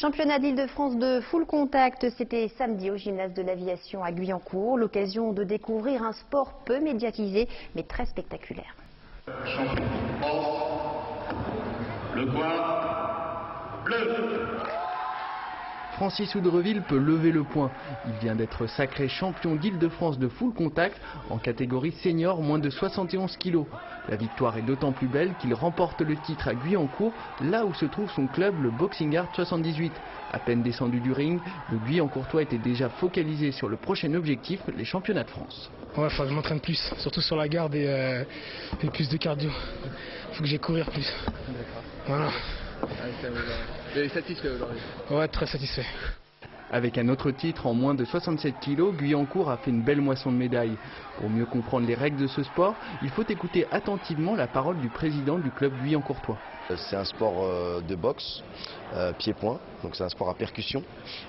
Championnat d'Île-de-France de full contact, c'était samedi au gymnase de l'aviation à Guyancourt. L'occasion de découvrir un sport peu médiatisé, mais très spectaculaire. Champion de France, le coin bleu. Francis Oudreville peut lever le poing. Il vient d'être sacré champion d'Île-de-France de full contact en catégorie senior moins de 71 kg. La victoire est d'autant plus belle qu'il remporte le titre à Guyancourt, là où se trouve son club, le Boxing Art 78. À peine descendu du ring, le Guyancourtois était déjà focalisé sur le prochain objectif, les championnats de France. Ouais, faut que je m'entraîne plus, surtout sur la garde et plus de cardio. Faut que j'aille courir plus. D'accord. Voilà. Vous êtes satisfait aujourd'hui? Ouais, très satisfait. Avec un autre titre en moins de 67 kg, Guyancourt a fait une belle moisson de médailles. Pour mieux comprendre les règles de ce sport, il faut écouter attentivement la parole du président du club guyancourtois. C'est un sport de boxe, pied-point, donc c'est un sport à percussion,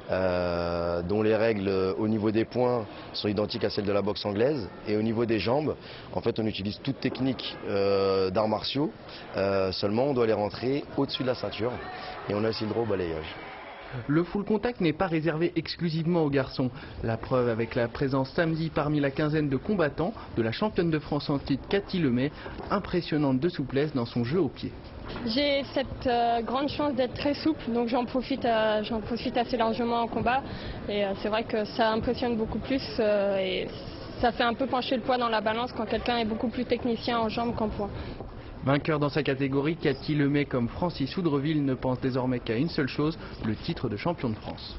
dont les règles au niveau des poings sont identiques à celles de la boxe anglaise. Et au niveau des jambes, en fait on utilise toute technique d'arts martiaux, seulement on doit les rentrer au-dessus de la ceinture et on a aussi le droit au balayage. Le full contact n'est pas réservé exclusivement aux garçons. La preuve avec la présence samedi parmi la quinzaine de combattants de la championne de France en titre Cathy Lemay, impressionnante de souplesse dans son jeu au pied. J'ai cette grande chance d'être très souple, donc j'en profite assez largement en combat. Et c'est vrai que ça impressionne beaucoup plus et ça fait un peu pencher le poids dans la balance quand quelqu'un est beaucoup plus technicien en jambes qu'en poids. Vainqueur dans sa catégorie, Cathy Lemay comme Francis Oudreville ne pense désormais qu'à une seule chose, le titre de champion de France.